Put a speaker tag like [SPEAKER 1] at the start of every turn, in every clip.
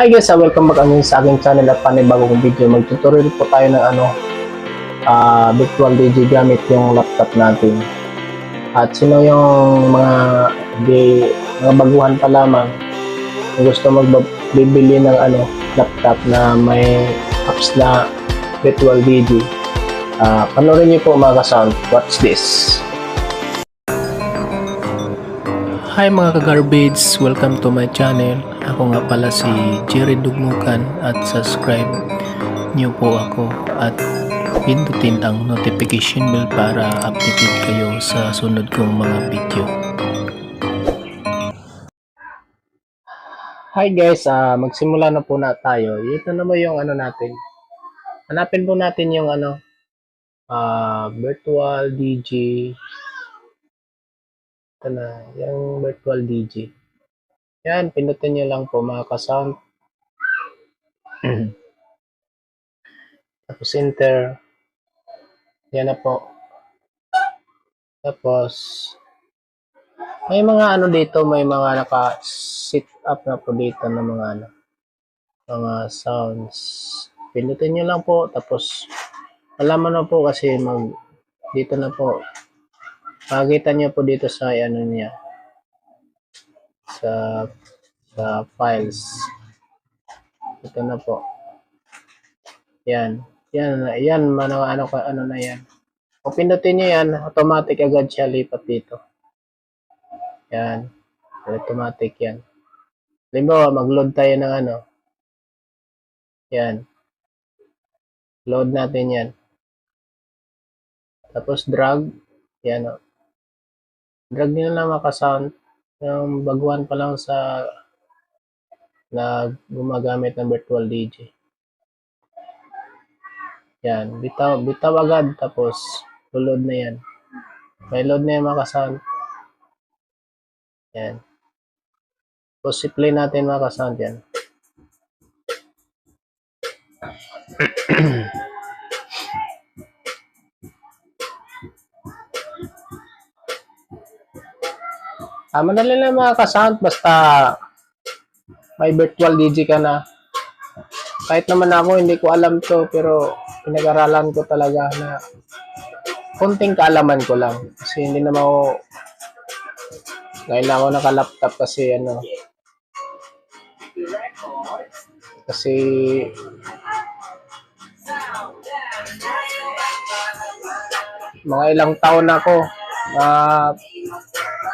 [SPEAKER 1] Hi guys, welcome back again sa aking channel at panibagong video. Mag-tutorial po tayo ng virtual DJ gamit yung laptop natin. At sino yung mga baguhan pa lamang na gusto magbibili ng laptop na may apps na virtual DJ. Panoorin niyo po mga ka-sound. Watch this.
[SPEAKER 2] Hi mga ka-garbage, welcome to my channel. Ako nga pala si Jerry Dugmukan at subscribe niyo po ako at pindutin ang notification bell para updated kayo sa sunod kong mga video.
[SPEAKER 1] Hi guys, magsimula na po na tayo. Ito na mo yung natin. Hanapin po natin yung virtual DJ. Ito na, yung virtual DJ. Yan, pindutin nyo lang po mga ka-sound. Tapos enter. Yan na po. Tapos, may mga dito, may mga naka-sit up na po dito ng mga sounds. Pindutin nyo lang po. Tapos, malaman na po kasi dito na po. Makikita nyo po dito sa niya. Sa files. Ito na po. Yan. Yan ano na yan. Kung pindutin niyo yan, automatic agad siya lipat dito. Yan. Automatic yan. Halimbawa, mag-load tayo ng Yan. Load natin yan. Tapos drag. Yan o. Drag nyo lang maka-sound. Yung baguhan pa lang na gumagamit ng virtual DJ. Yan, bitaw agad tapos load na yan. May load na yung maka-sound. Yan. Tapos i-play natin maka-sound yan. Madali lang mga ka-sound basta may virtual DJ ka na. Kahit naman ako hindi ko alam to pero pinag-aralan ko talaga na konting kaalaman ko lang. Kasi hindi naman ako ngayon ako naka-laptop kasi mga ilang taon na ako.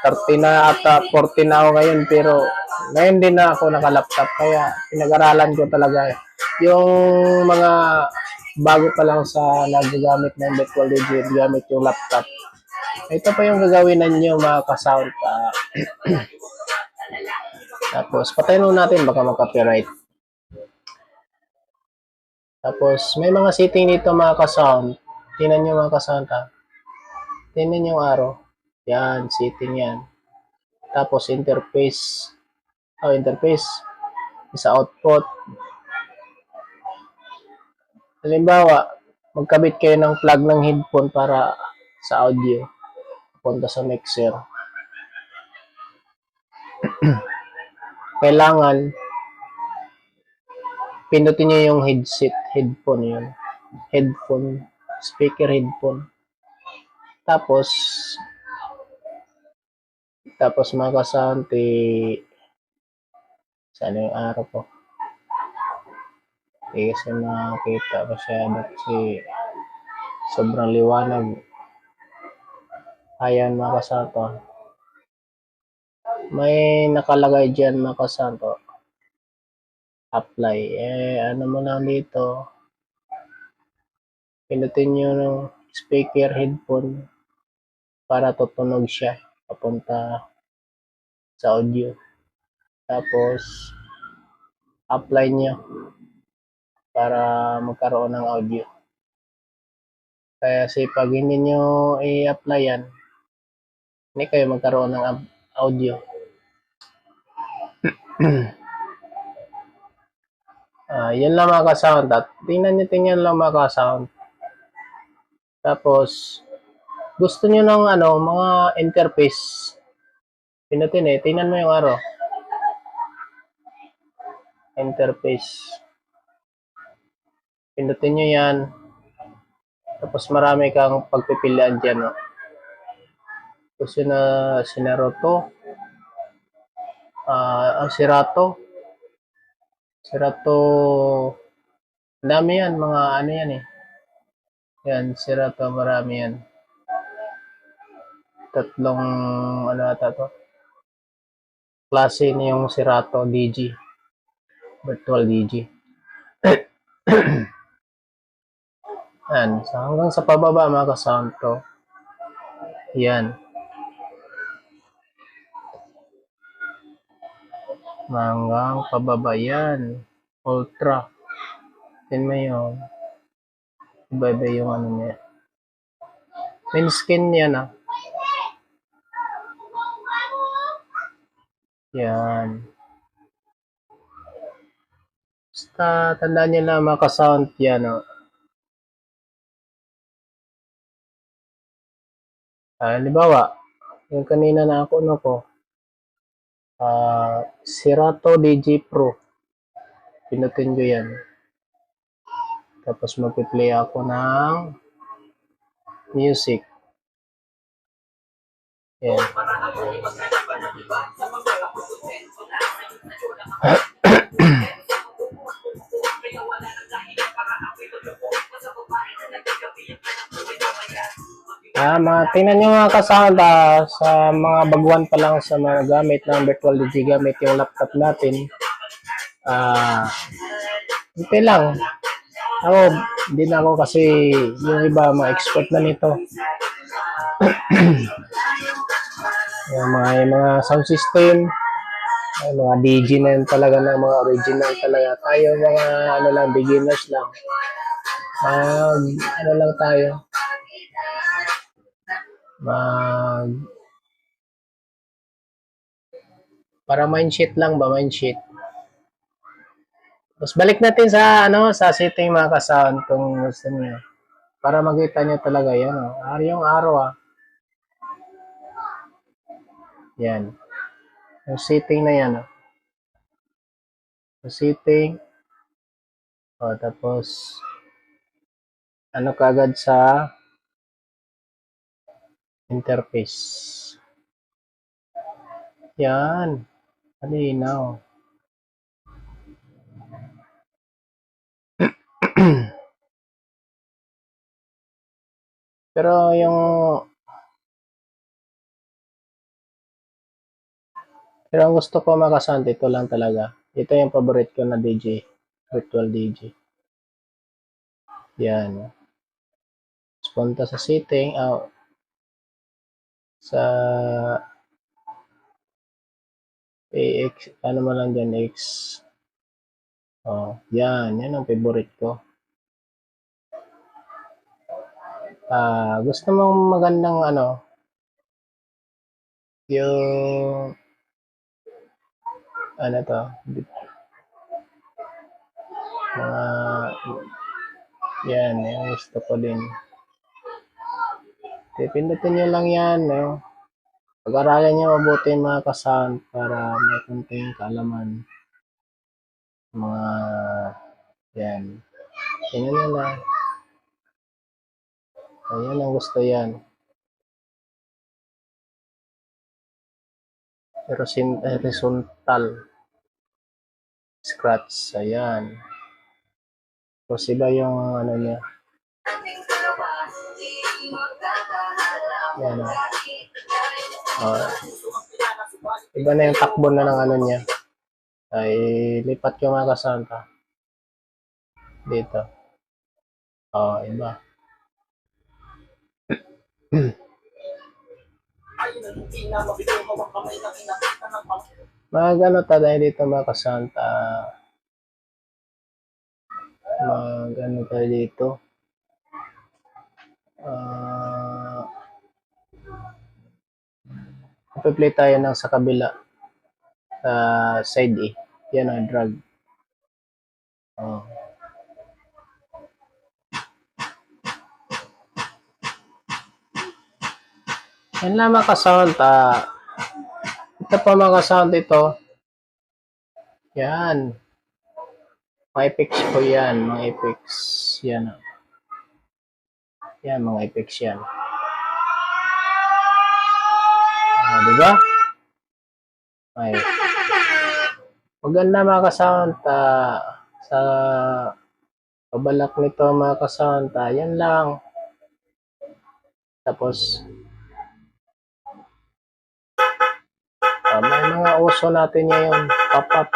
[SPEAKER 1] 30 na at 40 na ako ngayon pero ngayon din na ako naka-laptop kaya pinag-aralan ko talaga yung mga bago pa lang sa nagagamit ng virtual DJ gamit yung laptop. Ito pa yung gagawin ninyo mga ka-sound. Tapos patayin mo natin baka mag-copyright. Tapos may mga setting dito mga ka-sound. Tingnan nyo mga ka-sound ha. Tingnan yung arrow. Yan, setting yan. Tapos interface. Interface. Sa output. Halimbawa, magkabit kayo ng plug ng headphone para sa audio. Punta sa mixer. Kailangan pindutin nyo yung headphone yun. Headphone. Speaker headphone. Tapos mga ka-sound, saan yung araw ko? Kasi makita masyado kasi sobrang liwanag. Ayan mga ka-sound to. May nakalagay dyan mga ka-sound to. Apply. Ano mo lang dito. Pinutin nyo ng speaker headphone para tutunog siya papunta sa audio. Tapos apply nyo para magkaroon ng audio. Kaya pag hindi nyo i-apply yan, hindi kayo magkaroon ng audio. Yan lang mga ka-sound. Tingnan lang mga ka-sound. Tapos gusto nyo ng mga interface. Pinutin tingnan mo yung arrow. interface. Pindutin nyo yan. Tapos marami kang pagpipilian dyan. No? Gusto na Serato. Serato. Serato. Dami yan. Mga ano yan eh. Yan. Serato. Marami yan. Tatlong ano ata to. Klase ni yung Serato DG. Virtual DG. Yan. So, hanggang sa pababa mga ka-sound to. Yan. Hanggang pababa yan. Ultra. Yan mo yun. Iba-iba yung ano niya. Main skin yan ah. Yan. Basta tandaan nyo na mga ka-sound yan oh. Halimbawa, yung kanina na ako ano ko. Serato DG Pro. Pinutin ko yan. Tapos magpi-play ako ng music. Yan. Tingnan nyo mga kasama sa mga baguhan pa lang sa mga gamit ng virtual DJ gamit yung laptop natin. Hindi lang. Ako, hindi na ako kasi yung iba mga expert na nito. Yung mga sound system, mga DJ na yun talaga ng mga original talaga. Tayo mga ano lang, beginners lang. Ano lang tayo. Para mindsheet lang ba, mindsheet. Tapos balik natin sa sa setting mga ka-sound kung gusto niyo. Para makita niyo talaga 'yan yung araw Yan. Yung setting na 'yan Yung setting. Tapos ano kagad sa interface. Yan. Malinaw. Pero ang gusto ko makasant, ito lang talaga. Ito yung favorite ko na DJ. Virtual DJ. Yan. Punta sa setting. Sa AX, ano mo lang dyan, X. Yan ang favorite ko. Gusto mong magandang yung to, yan, yung gusto ko din. Pindutin nyo lang yan, pag-aralan nyo mabuti mga ka-sound para may konting kaalaman. Yan. Tingnan nyo lang. Ayan ang gusto yan. Horizontal. Scratch. Ayan. Tapos iba yung niya. Yan iba na yung takbo na ng niya. Ay lipat ko mga kasanta. Dito. Iba. Tayo dito mga kasanta. Tayo dito. Play tayo ng sa kabila. Side A. Yan drag. Yan lang mga ka-sound. Ito pa mga ka-sound ito. Yan. Mga effects po yan, mga effects. Yan. Yan, mga effects yan. Diba? Ay. Maganda mga ka-sound. Sa pabalak nito mga ka-sound. Yan lang. Tapos, may mga uso natin ngayon. Pop-up.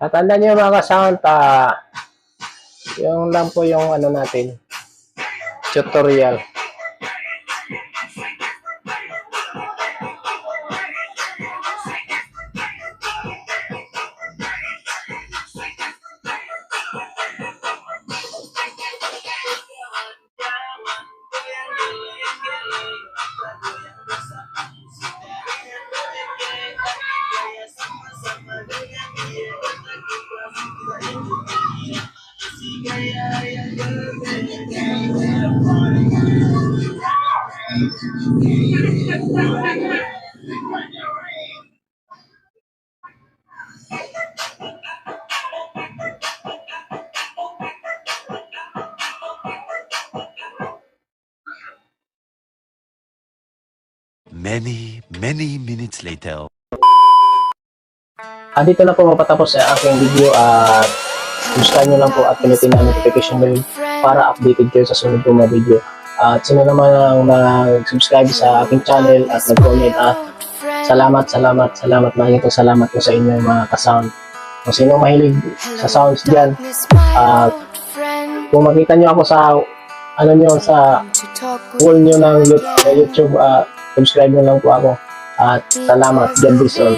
[SPEAKER 1] At tandaan nyo mga ka-sound, yung lang po yung ano natin, tutorial.
[SPEAKER 3] Many minutes later.
[SPEAKER 1] Dito na po mapatapos sa aking video at gustuhan nyo lang po at pinutin ang notification bell para updated kayo sa sunod po mga video. At sino naman ang nag-subscribe sa aking channel at nag-comment at salamat mahingit salamat po sa inyo mga ka-sound. Kung sino mahilig sa sounds dyan, kung makita nyo ako sa ano nyo sa wall nyo ng YouTube, subscribe nyo lang po ako at salamat. God bless all.